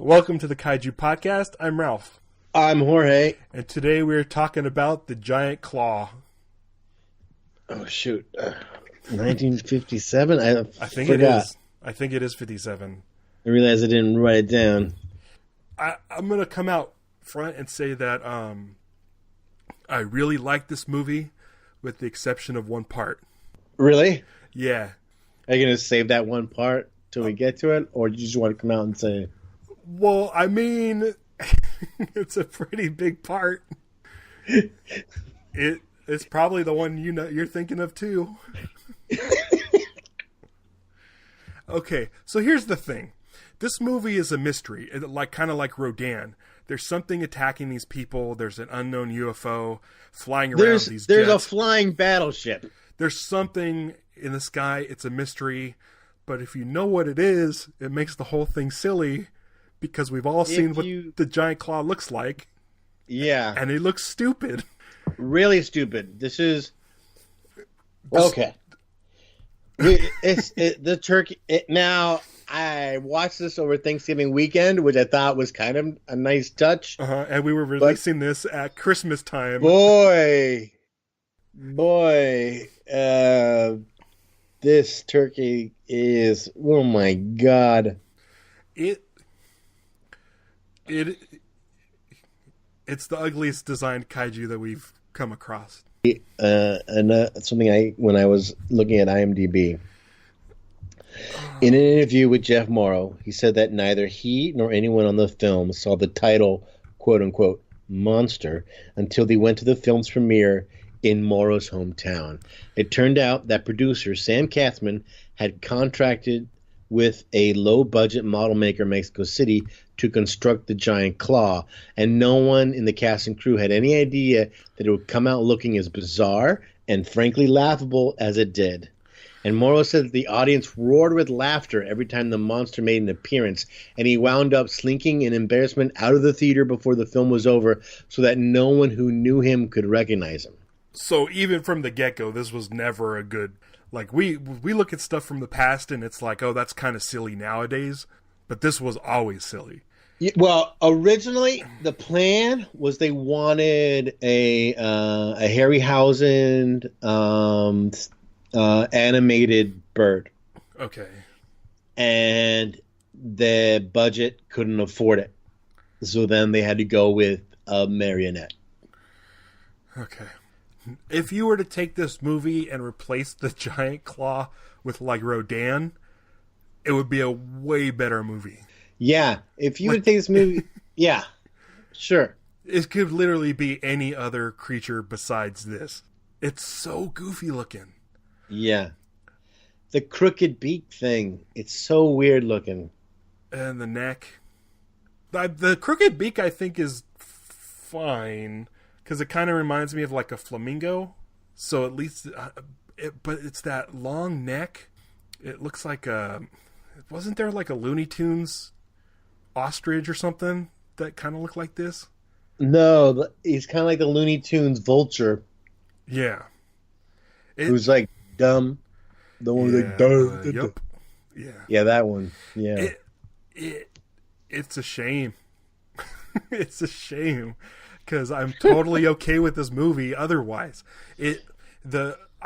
Welcome to the Kaiju Podcast. I'm Ralph. I'm Jorge. And today we're talking about the giant claw. Oh, shoot. 1957? I think forgot. it is. I think it is 57. I realized I didn't write it down. I'm going to come out front and say that I really like this movie with the exception of one part. Really? Yeah. Are you going to save that one part till we get to it? Or do you just want to come out and say it? Well, I mean, it's a pretty big part. It's probably the one you're thinking of too. Okay, so here's the thing. This movie is a mystery, kind of like Rodan. There's something attacking these people. There's an unknown UFO flying around these jets. There's a flying battleship. There's something in the sky. It's a mystery. But if you know what it is, it makes the whole thing silly because we've all seen what the giant claw looks like. Yeah. And it looks stupid. Really stupid. This is... Okay. The turkey... Now, I watched this over Thanksgiving weekend, which I thought was kind of a nice touch. And we were releasing this at Christmas time. Boy, this turkey is... Oh, my God. It's the ugliest designed kaiju that we've come across. Something when I was looking at IMDb. In an interview with Jeff Morrow, he said that neither he nor anyone on the film saw the title, quote-unquote, monster, until they went to the film's premiere in Morrow's hometown. It turned out that producer Sam Kathman had contracted with a low-budget model maker in Mexico City to construct the giant claw, and no one in the cast and crew had any idea that it would come out looking as bizarre and frankly laughable as it did. And Morrow said that the audience roared with laughter every time the monster made an appearance, and he wound up slinking in embarrassment out of the theater before the film was over so that no one who knew him could recognize him. So even from the get-go, this was never a good... Like, we look at stuff from the past and it's like, oh, that's kind of silly nowadays. But this was always silly. Yeah, well, originally, the plan was they wanted a Harryhausen animated bird. Okay. And the budget couldn't afford it. So then they had to go with a marionette. Okay. If you were to take this movie and replace the giant claw with, like, Rodan, it would be a way better movie. Yeah. If you would take this movie... Yeah. Sure. It could literally be any other creature besides this. It's so goofy looking. Yeah. The crooked beak thing. It's so weird looking. And the neck. The crooked beak, I think, is fine. Because it kind of reminds me of like a flamingo. So at least... but it's that long neck. It looks like a... Wasn't there like a Looney Tunes ostrich or something that kind of looked like this? No, he's kind of like the Looney Tunes vulture. Yeah. Who's like dumb. The one with dumb. Yep. Yeah. Yeah, that one. Yeah. It's a shame. It's a shame. Because I'm totally okay with this movie otherwise. I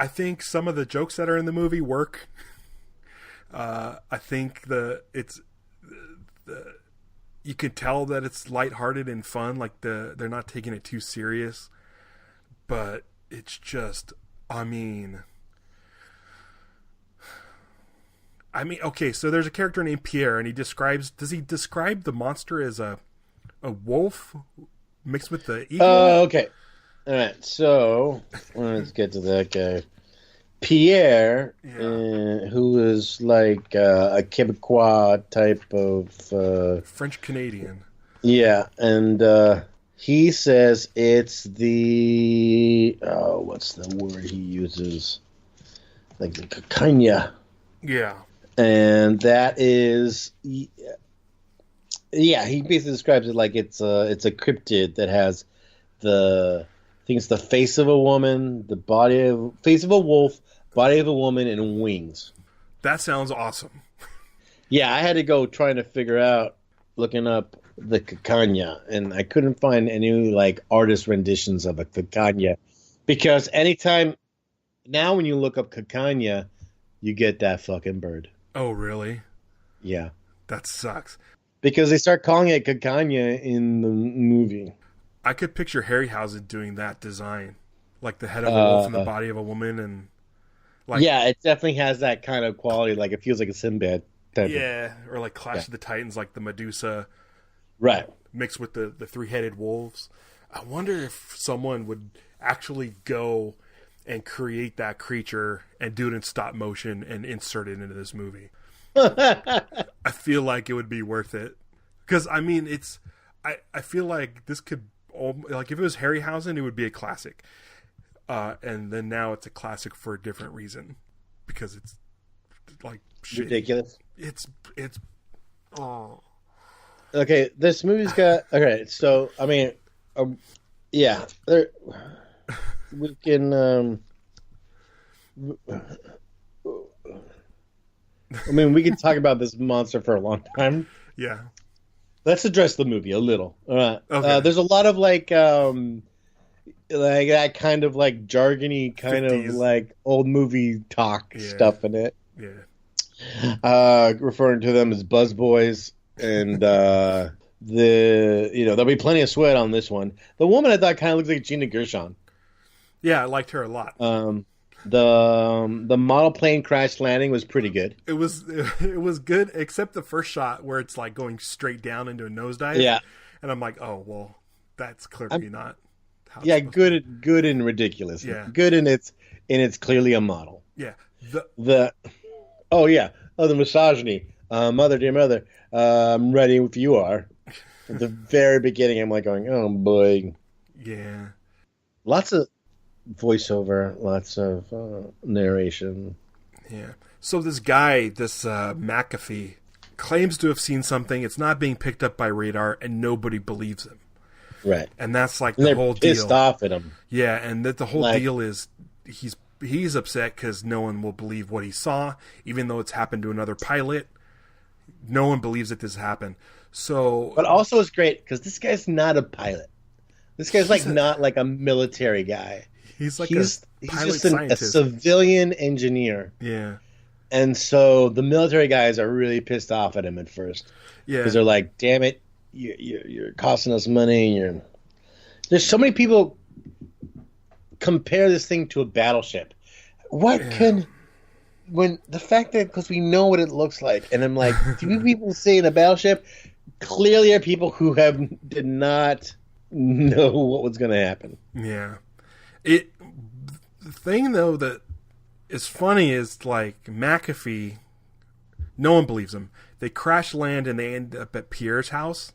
think some of the jokes that are in the movie work. I think you can tell that it's lighthearted and fun, like they're not taking it too serious. But it's just, I mean, okay, so there's a character named Pierre, and does he describe the monster as a wolf mixed with the eagle? Okay. All right, so let's get to that guy. Pierre, who is like a Quebecois type of... French-Canadian. Yeah, and he says it's the... what's the word he uses? Like the Kaiju. Yeah. And that is... Yeah, he basically describes it like it's a cryptid that has I think it's the face of a woman, face of a wolf, body of a woman, and wings. That sounds awesome. Yeah, I had to go trying to figure out looking up the Kakanya, and I couldn't find any like artist renditions of a Kakanya because anytime now when you look up Kakanya, you get that fucking bird. Oh, really? Yeah, That sucks. because they start calling it Kakanya in the movie. I could picture Harryhausen doing that design, like the head of a wolf and the body of a woman, and like Yeah, it definitely has that kind of quality. Like it feels like a Sinbad type. yeah, or like Clash of the Titans, like the Medusa Right. mixed with the three-headed wolves. I wonder if someone would actually go and create that creature and do it in stop motion and insert it into this movie. I feel like it would be worth it because I mean it's I feel like this could like if it was Harryhausen it would be a classic, and then now it's a classic for a different reason because it's like shitty. Ridiculous. It's oh Okay, this movie's got. Okay, so I mean, yeah, we can. I mean, we can talk about this monster for a long time. yeah. Let's address the movie a little. All right. Okay. There's a lot of like that kind of like jargony kind 50s. of like old movie talk Yeah. stuff in it. Yeah. Referring to them as buzzboys and there'll be plenty of sweat on this one. The woman I thought kind of looked like Gina Gershon. Yeah, I liked her a lot. The model plane crash landing was pretty good. It was good except the first shot where it's like going straight down into a nosedive. Yeah. And I'm like, "Oh, well, that's clearly not how it's Yeah, supposed good and ridiculous. Yeah. Good and it's clearly a model. Yeah. The misogyny. Mother, dear mother, I'm ready if you are. At the very beginning, I'm like going, oh boy. Yeah. Lots of voiceover, lots of narration. Yeah. So this guy, this McAfee, claims to have seen something. It's not being picked up by radar, and nobody believes him. Right. And that's like And the they're whole pissed deal. off at him. Yeah, and that the whole Like- deal is he's upset because no one will believe what he saw, even though it's happened to another pilot. No one believes that this happened. So, But also it's great because this guy's not a pilot. This guy's like not like a military guy. he's like He's a pilot just a scientist. civilian engineer. Yeah, And so the military guys are really pissed off at him at first yeah, because they're like, "Damn it, you're costing us money." There's so many people compare this thing to a battleship. What can when the fact that because we know what it looks like, and I'm like, do you people see in a battleship? Clearly, are people who did not know what was going to happen. yeah. The thing though that is funny is like McAfee. No one believes him. They crash land and they end up at Pierre's house.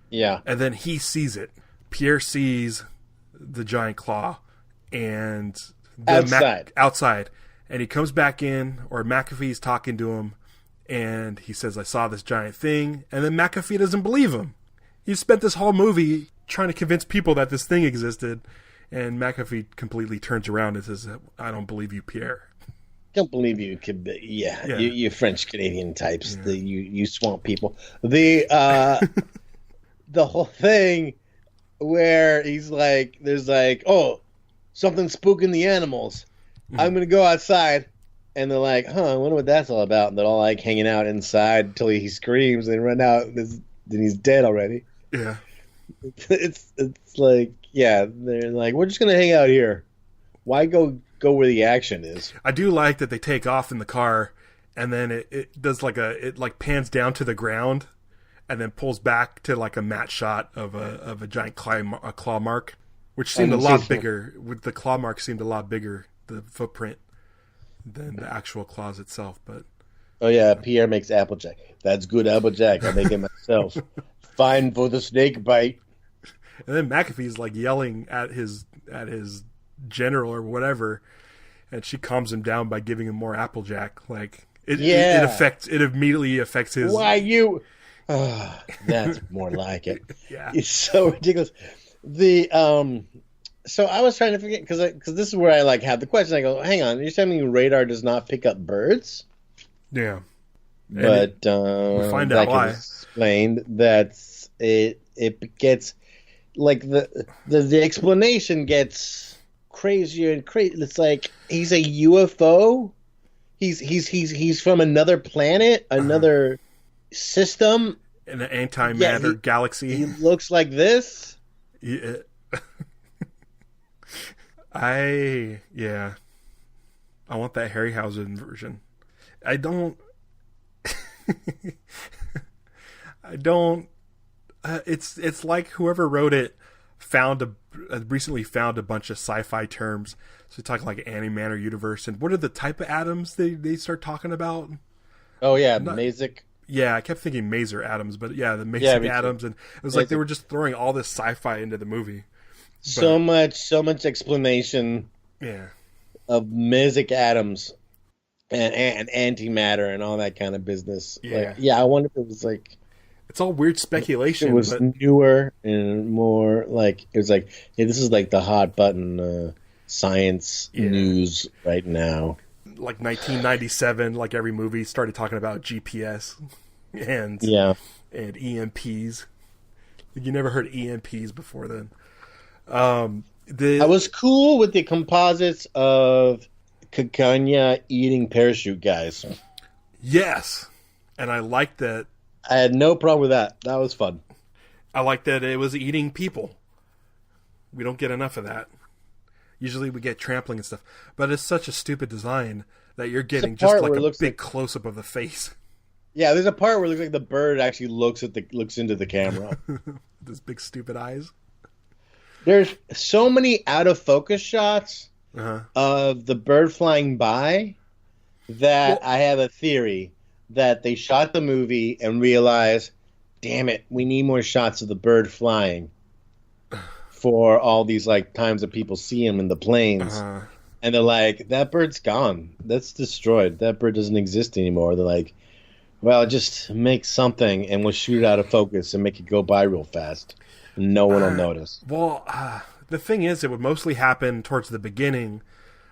Yeah, And then he sees it. Pierre sees the giant claw and outside. And he comes back in, or McAfee's talking to him, and he says, I saw this giant thing. And then McAfee doesn't believe him. He spent this whole movie trying to convince people that this thing existed. And McAfee completely turns around and says, I don't believe you, Pierre. Don't believe you could be. Yeah. You French Canadian types. Yeah. You swamp people. The whole thing where he's like, there's like, oh, something's spooking the animals. I'm gonna go outside, and they're like, huh, I wonder what that's all about. And they're all like hanging out inside until he screams and run out, and then he's dead already. Yeah. It's like, yeah, they're like, we're just gonna hang out here. Why go where the action is? I do like that they take off in the car, and then it does it pans down to the ground, and then pulls back to like a matte shot of a giant claw mark, which seemed a lot bigger. With the claw mark seemed a lot bigger, the footprint, than the actual claws itself. But oh yeah, Pierre makes applejack. That's good applejack. I make it myself. Fine for the snake bite. and then McAfee's like yelling at his general or whatever, and she calms him down by giving him more applejack. Like it immediately affects his. Why you? That's more like it. Yeah, It's so ridiculous. So I was trying to forget because this is where I like have the question. I go, hang on, you're telling me radar does not pick up birds? yeah. but we find that out why. gets explained. That's it. It gets like the explanation gets crazier and crazy. It's like he's a UFO. He's from another planet, another system, in an antimatter galaxy. He looks like this. Yeah. I want that Harryhausen version. I don't. It's like whoever wrote it recently found a bunch of sci-fi terms. So we talk like antimatter universe, and what are the type of atoms they start talking about? Oh yeah, Masic. Yeah, I kept thinking Maser atoms, but yeah, the Masic atoms, and it was like they were just throwing all this sci-fi into the movie. So much explanation. Yeah. Of Masic atoms and antimatter and all that kind of business. Yeah. Like, I wonder if it was like it's all weird speculation. It was newer and more like it was like, hey, this is like the hot button science news right now. Like 1997, like every movie started talking about GPS and EMPs. You never heard EMPs before then. I was cool with the composites of Kakanya eating parachute guys. Yes, and I liked that. I had no problem with that. That was fun. I liked that it was eating people. We don't get enough of that. Usually we get trampling and stuff, but it's such a stupid design that you're getting just like a big close-up of the face. Yeah, there's a part where it looks like the bird actually looks into the camera. Those big stupid eyes. There's so many out of focus shots of the bird flying by that I have a theory that they shot the movie and realized, damn it, we need more shots of the bird flying for all these like times that people see him in the planes. And they're like, that bird's gone. That's destroyed. That bird doesn't exist anymore. They're like, well, just make something and we'll shoot it out of focus and make it go by real fast. No one will notice. Well, the thing is, it would mostly happen towards the beginning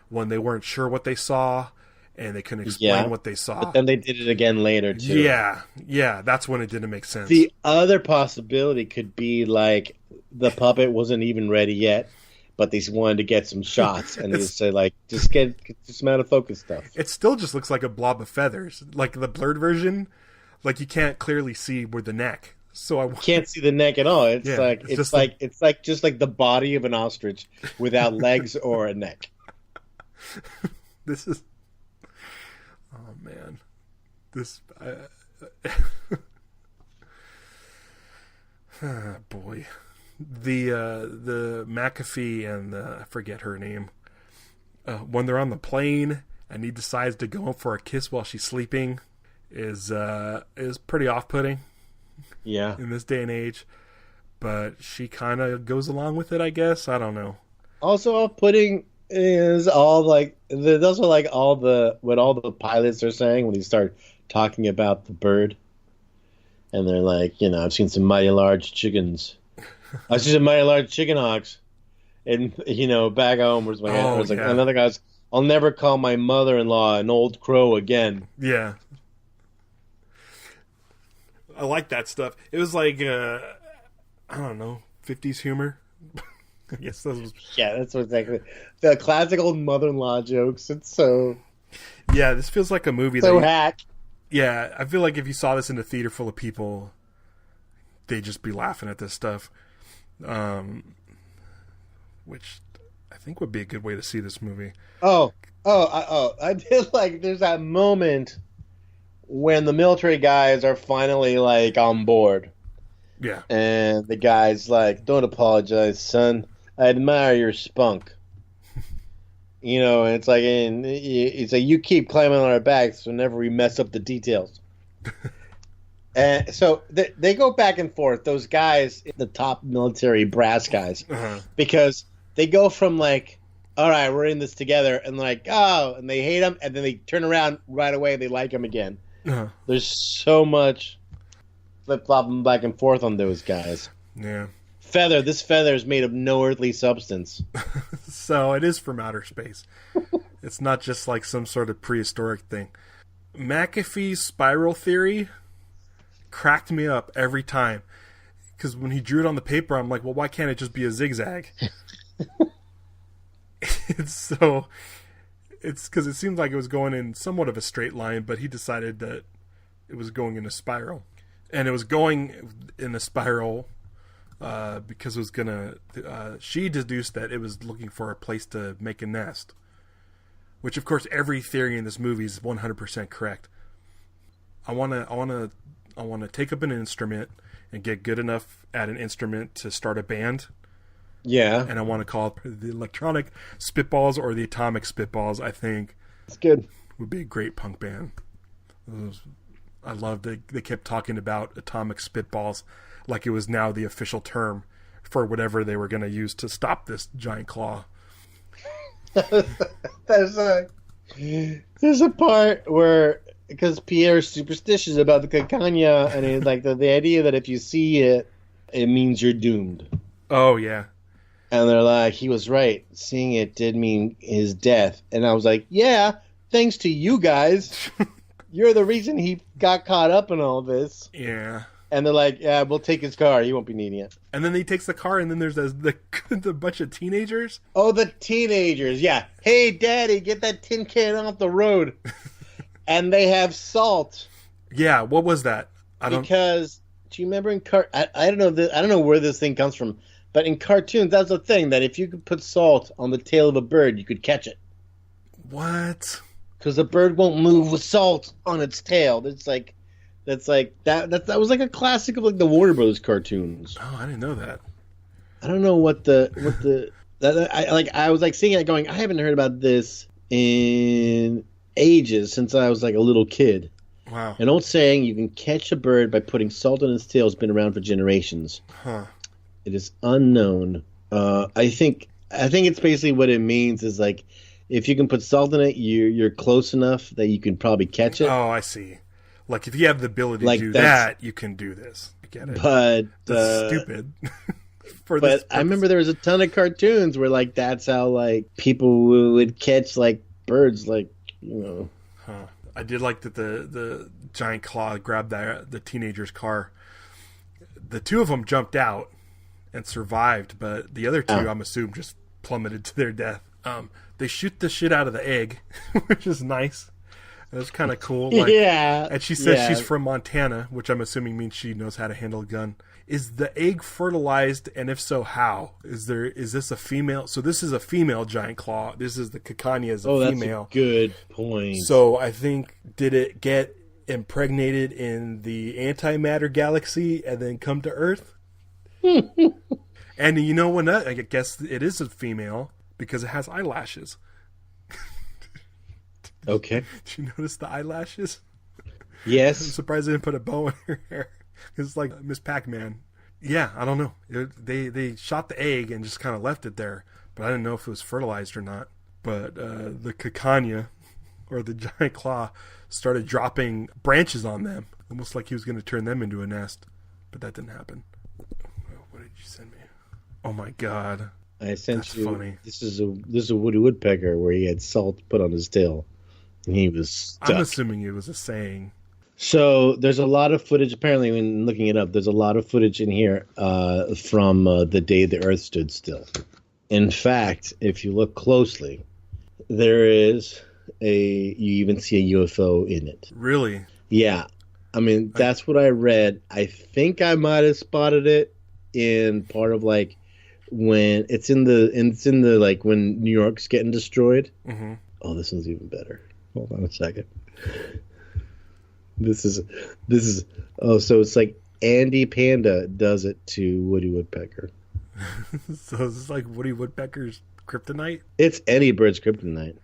when they weren't sure what they saw and they couldn't explain what they saw. But then they did it again later, too. Yeah, that's when it didn't make sense. The other possibility could be, like, the puppet wasn't even ready yet, but they wanted to get some shots, and they just said, like, just get some out of focus stuff. It still just looks like a blob of feathers. Like, the blurred version, like, you can't clearly see where the neck. So I can't see the neck at all. It's just like the body of an ostrich without legs or a neck. This is, oh man, this boy, the McAfee and I forget her name. When they're on the plane and he decides to go for a kiss while she's sleeping is pretty off-putting. Yeah. In this day and age. But she kind of goes along with it, I guess. I don't know. Also off-putting is all like, those are like what all the pilots are saying when you start talking about the bird. And they're like, I've seen some mighty large chickens. I've seen some mighty large chicken hawks. And, back home was like, another guy's, I'll never call my mother-in-law an old crow again. Yeah. I like that stuff. It was like, I don't know, 50s humor. I guess that was... Yeah, that's exactly... The classic old mother-in-law jokes. It's so... Yeah, this feels like a movie so hack. Yeah, I feel like if you saw this in a theater full of people, they'd just be laughing at this stuff. Which I think would be a good way to see this movie. I did like... There's that moment... when the military guys are finally, like, on board. Yeah. And the guy's like, don't apologize, son. I admire your spunk. And it's like, you keep climbing on our backs whenever we mess up the details. And so they go back and forth, those guys, the top military brass guys, because they go from, like, all right, we're in this together, and like, oh, and they hate him, and then they turn around right away, they like him again. There's so much flip-flopping back and forth on those guys. Yeah. This feather is made of no earthly substance. So it is from outer space. It's not just like some sort of prehistoric thing. McAfee's spiral theory cracked me up every time. Because when he drew it on the paper, I'm like, well, why can't it just be a zigzag? It's because it seemed like it was going in somewhat of a straight line, but he decided that it was going in a spiral. And it was going in a spiral because it was going to... she deduced that it was looking for a place to make a nest. Which, of course, every theory in this movie is 100% correct. I want to take up an instrument and get good enough at an instrument to start a band. Yeah. And I want to call it the Electronic Spitballs or the Atomic Spitballs, I think. It's good. Would be a great punk band. I love that they kept talking about Atomic Spitballs like it was now the official term for whatever they were going to use to stop this giant claw. There's a part where, because Pierre's superstitious about the Cacanha, and he's like the idea that if you see it, it means you're doomed. Oh, yeah. And they're like, he was right. Seeing it did mean his death. And I was like, yeah, thanks to you guys. You're the reason he got caught up in all this. Yeah. And they're like, yeah, we'll take his car. He won't be needing it. And then he takes the car, and then there's the bunch of teenagers. Oh, the teenagers. Yeah. Hey, Daddy, get that tin can off the road. And they have salt. Yeah, what was that? Because, do you remember in I don't know. I don't know where this thing comes from. But in cartoons, that's the thing, that if you could put salt on the tail of a bird, you could catch it. What? Because the bird won't move with salt on its tail. That was like a classic of like the Warner Brothers cartoons. Oh, I didn't know that. I don't know I was like seeing it going, I haven't heard about this in ages, since I was like a little kid. Wow. An old saying, you can catch a bird by putting salt on its tail, has been around for generations. Huh. It is unknown. I think it's basically what it means is like, if you can put salt in it, you're close enough that you can probably catch it. Oh, I see. Like if you have the ability to do that, you can do this. I get it. But that's stupid. But I remember there was a ton of cartoons where like that's how like people would catch like birds, like, you know. Huh. I did like that the giant claw grabbed the teenager's car. The two of them jumped out and survived, but the other two, I'm assuming, just plummeted to their death. They shoot the shit out of the egg, which is nice. That's kind of cool. Like, yeah. And she says she's from Montana, which I'm assuming means she knows how to handle a gun. Is the egg fertilized, and if so, how? Is this a female? So this is a female giant claw. This is the Cacanha as a female. That's a good point. So I think, did it get impregnated in the antimatter galaxy and then come to Earth? And you know what? I guess it is a female because it has eyelashes. Okay. Did you notice the eyelashes? Yes. I'm surprised they didn't put a bow in her hair. It's like Miss Pac-Man. Yeah, I don't know. They shot the egg and just kind of left it there, but I didn't know if it was fertilized or not. But the Cacanha, or the giant claw, started dropping branches on them, almost like he was going to turn them into a nest. But that didn't happen. What did you send me? Oh my God. I sent That's you. Funny. This is a Woody Woodpecker where he had salt put on his tail. And he was stuck. I'm assuming it was a saying. So there's a lot of footage. Apparently, when looking it up, there's a lot of footage in here from the day the Earth stood still. In fact, if you look closely, there is you even see a UFO in it. Really? Yeah. I mean, that's what I read. I think I might have spotted it in part of like when it's in the like when New York's getting destroyed. Mm-hmm. Oh, this one's even better. Hold on a second. This is so it's like Andy Panda does it to Woody Woodpecker. So it's like Woody Woodpecker's kryptonite? It's any bird's kryptonite.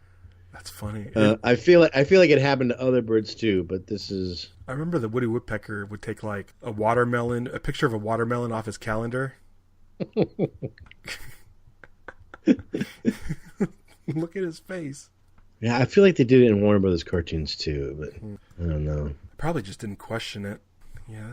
That's funny. I feel like it happened to other birds too, but this is. I remember the Woody Woodpecker would take like a picture of a watermelon off his calendar. Look at his face. Yeah, I feel like they did it in Warner Brothers cartoons too, but I don't know. Probably just didn't question it. Yeah,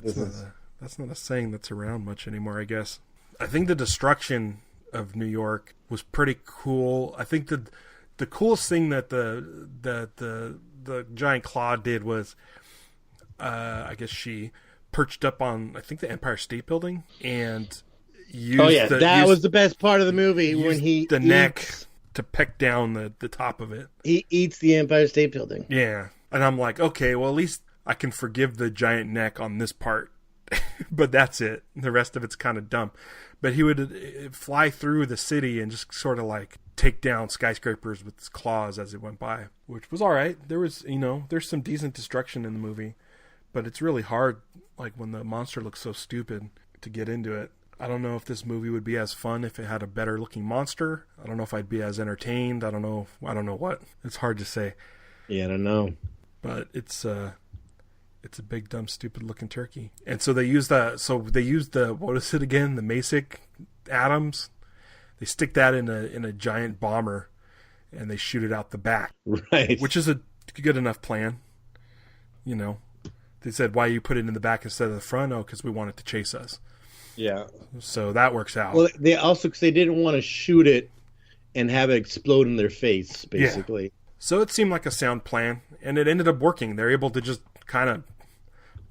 that's not a saying that's around much anymore, I guess. I think the destruction of New York was pretty cool. I think the coolest thing that the the giant claw did was, I guess she perched up on, I think, the Empire State Building and used that was the best part of the movie when he the neck to peck down the top of it. He eats the Empire State Building. Yeah. And I'm like, okay, well, at least I can forgive the giant neck on this part. But that's it. The rest of it's kind of dumb. But he would fly through the city and just sort of like take down skyscrapers with his claws as it went by, which was all right. There was, there's some decent destruction in the movie, but it's really hard, like when the monster looks so stupid, to get into it. I don't know if this movie would be as fun if it had a better looking monster. I don't know if I'd be as entertained. I don't know what. It's hard to say. Yeah, I don't know. But it's a big, dumb, stupid-looking turkey. And so they use the what is it again? The Masic Atoms. They stick that in a giant bomber, and they shoot it out the back. Right. Which is a good enough plan. They said, why you put it in the back instead of the front? Oh, because we want it to chase us. Yeah. So that works out. Well, they also, because they didn't want to shoot it and have it explode in their face, basically. Yeah. So it seemed like a sound plan, and it ended up working. They're able to just kind of,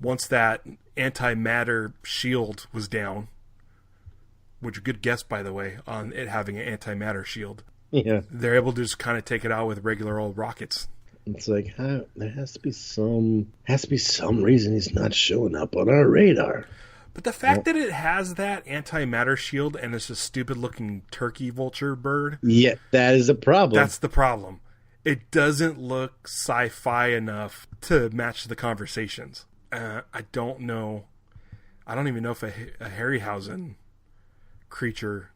once that antimatter shield was down, which a good guess, by the way, on it having an antimatter shield. Yeah. They're able to just kind of take it out with regular old rockets. It's like, there has to be some reason he's not showing up on our radar. But the fact that it has that antimatter shield and it's a stupid-looking turkey vulture bird... Yeah, that is a problem. That's the problem. It doesn't look sci-fi enough to match the conversations. I don't know. I don't even know if a Harryhausen creature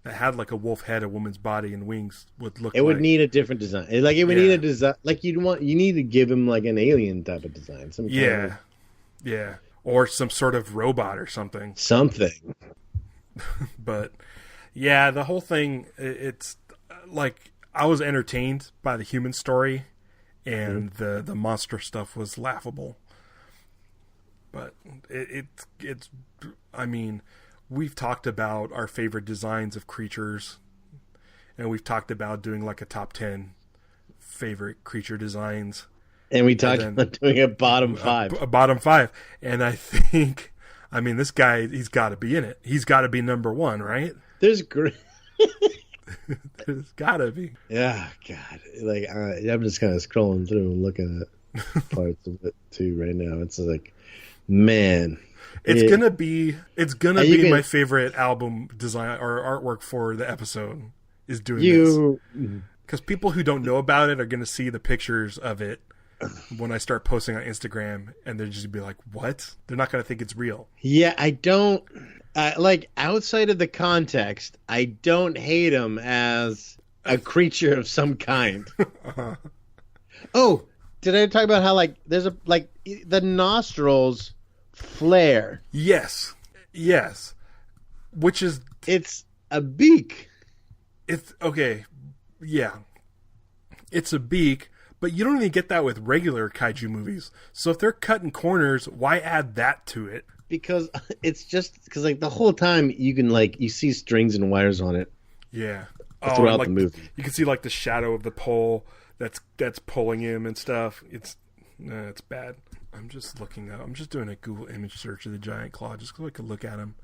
that had like a wolf head, a woman's body, and wings would look. It would need a different design. It would need a design. Like you need to give him like an alien type of design. Yeah, or some sort of robot or something. Something. But yeah, the whole thing. It's like I was entertained by the human story, and the monster stuff was laughable. But it's. I mean, we've talked about our favorite designs of creatures, and we've talked about doing like a top 10 favorite creature designs. And we talked about doing a bottom 5. A bottom 5. And I think, this guy, he's got to be in it. He's got to be number 1, right? There's great. There's got to be. Yeah, God. I'm just kind of scrolling through and looking at parts of it too right now. It's like, man. It's gonna be my favorite album design or artwork for the episode is doing this, because people who don't know about it are gonna see the pictures of it when I start posting on Instagram, and they're just be like, "What?" They're not gonna think it's real. Yeah, I don't like outside of the context. I don't hate him as a creature of some kind. Uh-huh. Oh, did I talk about how there's the nostrils flare? Yes. Which is... It's a beak. It's... Okay. Yeah. It's a beak, but you don't even get that with regular kaiju movies. So if they're cutting corners, why add that to it? Because it's just... Because the whole time you can you see strings and wires on it. Yeah. Throughout the movie. You can see the shadow of the pole that's pulling him and stuff. It's bad. I'm just looking up. I'm just doing a Google image search of the giant claw just so I could look at him.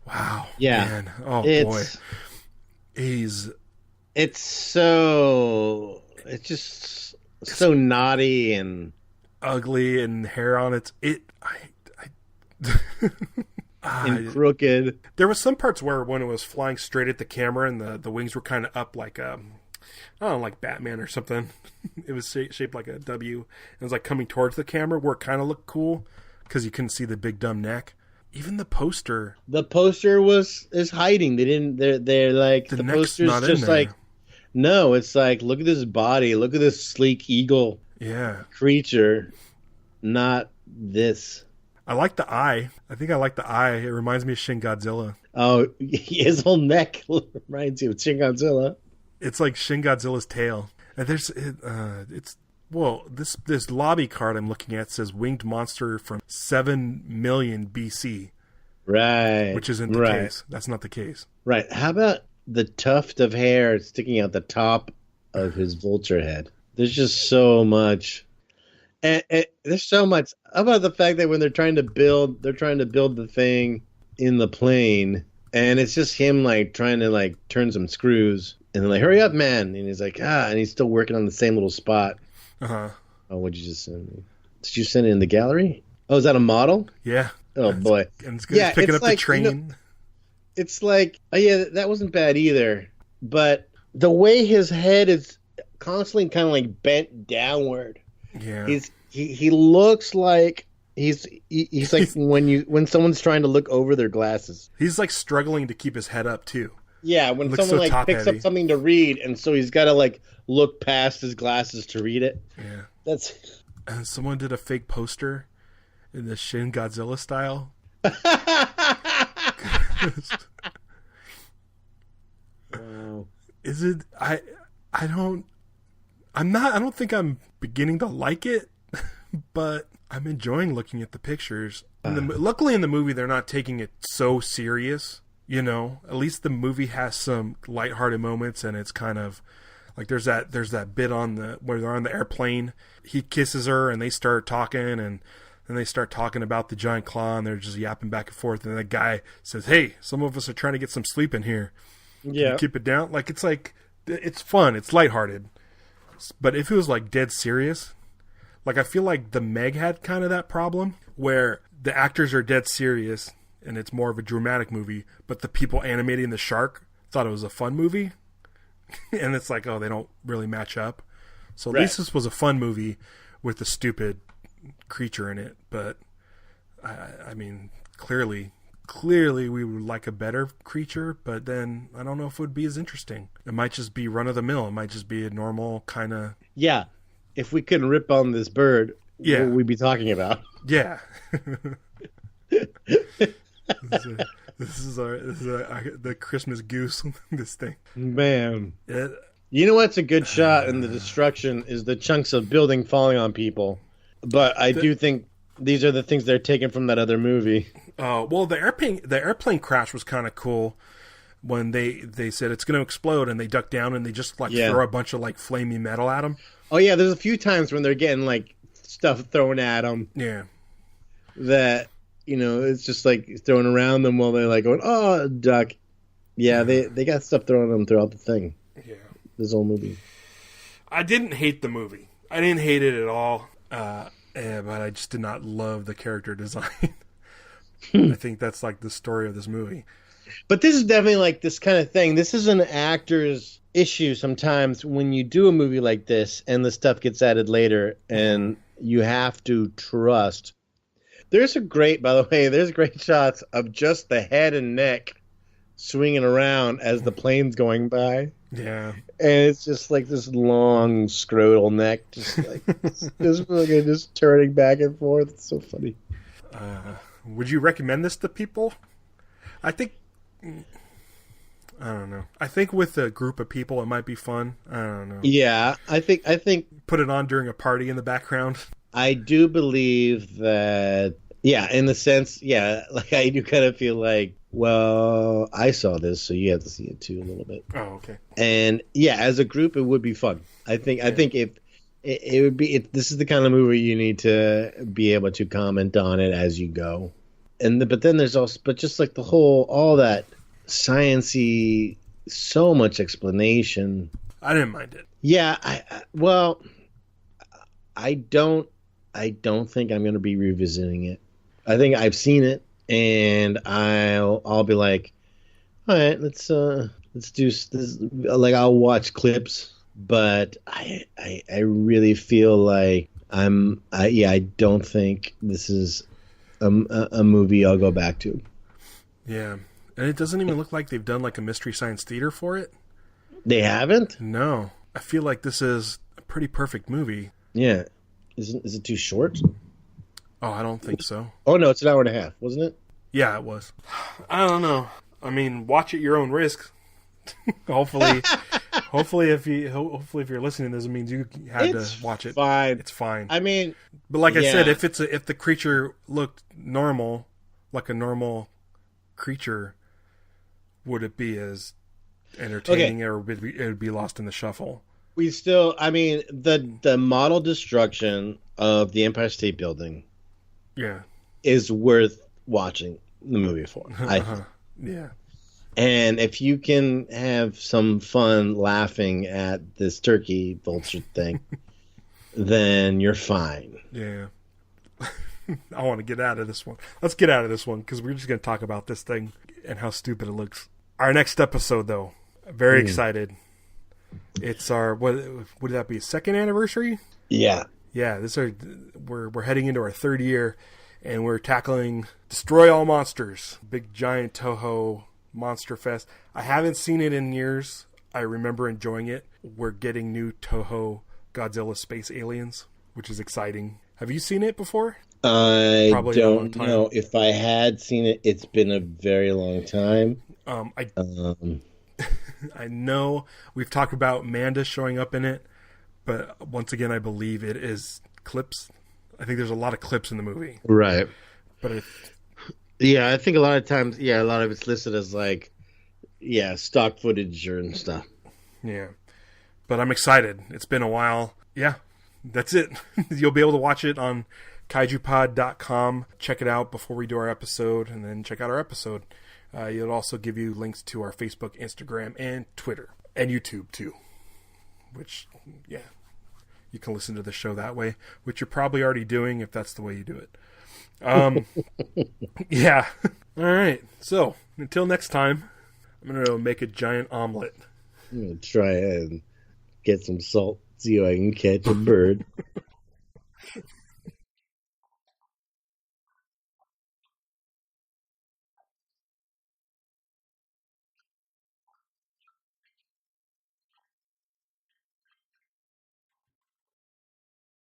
Wow. Yeah. Man. Oh boy. It's just so naughty and ugly and hair on its and crooked. There was some parts where when it was flying straight at the camera and the wings were kind of up like I don't know, like Batman or something. It was shaped like a W. It was coming towards the camera where it kind of looked cool because you couldn't see the big dumb neck. Even the poster. The poster is hiding. They didn't. They're the poster's not just no. It's look at this body. Look at this sleek eagle. Yeah. Creature. Not this. I like the eye. I think I like the eye. It reminds me of Shin Godzilla. Oh, his whole neck reminds you of Shin Godzilla. It's like Shin Godzilla's tail. And this lobby card I'm looking at says winged monster from 7 million BC. Right. Which isn't the case. That's not the case. Right. How about the tuft of hair sticking out the top of his vulture head? There's just so much. And there's so much about the fact that when they're trying to build the thing in the plane, and it's just him like trying to like turn some screws, and they're like, "Hurry up, man!" And he's like, and he's still working on the same little spot. Uh-huh. Oh, what'd you just send me? Did you send it in the gallery? Oh, is that a model? Yeah. Oh boy. And it's picking up the train. It's like, oh yeah, that wasn't bad either. But the way his head is constantly kind of like bent downward. Yeah. He looks like he's like when someone's trying to look over their glasses. He's like struggling to keep his head up too. Yeah, when someone like picks up something to read, and so he's got to like look past his glasses to read it. Yeah. That's. And someone did a fake poster in the Shin Godzilla style. Wow. Is it? I don't think I'm beginning to like it, but I'm enjoying looking at the pictures. Luckily in the movie, they're not taking it so serious. You know, at least the movie has some lighthearted moments, and it's kind of like there's that bit where they're on the airplane. He kisses her, and they start talking, and then they start talking about the giant claw, and they're just yapping back and forth. And the guy says, "Hey, some of us are trying to get some sleep in here. Yeah, keep it down." Like it's fun, it's lighthearted. But if it was like dead serious, like I feel like the Meg had kind of that problem where the actors are dead serious and it's more of a dramatic movie, but the people animating the shark thought it was a fun movie. And it's like, oh, they don't really match up. So at least this was a fun movie with a stupid creature in it. But I mean, clearly we would like a better creature, but then I don't know if it would be as interesting. It might just be run of the mill. It might just be a normal kind of. Yeah. If we couldn't rip on this bird, what would we be talking about? Yeah. This is the Christmas goose. This thing, man. You know what's a good shot in the destruction is the chunks of building falling on people. But I do think these are the things they're taking from that other movie. Oh well, the airplane crash was kind of cool when they said it's going to explode and they duck down and they just throw a bunch of like flaming metal at them. Oh yeah, there's a few times when they're getting like stuff thrown at them. Yeah. That. You know, it's just like thrown around them while they're like going, "Oh, duck." Yeah, they got stuff thrown at them throughout the thing. Yeah, this whole movie. I didn't hate the movie. I didn't hate it at all. But I just did not love the character design. I think that's like the story of this movie. But this is definitely like this kind of thing. This is an actor's issue sometimes when you do a movie like this and the stuff gets added later, and you have to trust. There's great shots of just the head and neck swinging around as the plane's going by. Yeah. And it's just like this long scrotal neck, just like just turning back and forth. It's so funny. Would you recommend this to people? I think, I don't know. I think with a group of people, it might be fun. I don't know. Yeah, I think put it on during a party in the background. I do believe that, in the sense, like I do kind of feel like, well, I saw this, so you have to see it too a little bit. Oh, okay. And as a group, it would be fun. I think if it would be, this is the kind of movie you need to be able to comment on it as you go. But then there's also, just like all that science-y, so much explanation. I didn't mind it. Yeah, I don't think I'm going to be revisiting it. I think I've seen it, and I'll be like, all right, let's do this. Like, I'll watch clips, but I really feel like I don't think this is a movie I'll go back to. Yeah, and it doesn't even look like they've done like a Mystery Science Theater for it. They haven't? No, I feel like this is a pretty perfect movie. Yeah. Is it too short? Oh, I don't think so. Oh no, it's an hour and a half, wasn't it? Yeah, it was. I don't know. I mean, watch at your own risk. hopefully, if you're listening, this means you had to watch it. Fine. It's fine. I mean, but like I said, if the creature looked normal, like a normal creature, would it be as entertaining, or it would be lost in the shuffle? We still, I mean, the model destruction of the Empire State Building Yeah. is worth watching the movie for. I think. Yeah. And if you can have some fun laughing at this turkey vulture thing, then you're fine. Yeah. I want to get out of this one. Let's get out of this one because we're just going to talk about this thing and how stupid it looks. Our next episode, though, very excited. It's our what would that be? Second anniversary? Yeah. Yeah. We're heading into our third year, and we're tackling Destroy All Monsters, big giant Toho Monster Fest. I haven't seen it in years. I remember enjoying it. We're getting new Toho Godzilla Space Aliens, which is exciting. Have you seen it before? I Probably a long don't time. know. If I had seen it, it's been a very long time. I know we've talked about Manda showing up in it, but once again, I believe it is clips. I think there's a lot of clips in the movie. Right. But Yeah, I think a lot of times, a lot of it's listed as like, stock footage and stuff. yeah. But I'm excited. It's been a while. Yeah, that's it. You'll be able to watch it on kaijupod.com. Check it out before we do our episode, and then check out our episode. It'll also give you links to our Facebook, Instagram, and Twitter, and YouTube too. Which, you can listen to the show that way, which you're probably already doing if that's the way you do it. Yeah. All right. So until next time, I'm gonna make a giant omelet. I'm gonna try and get some salt, see if I can catch a bird.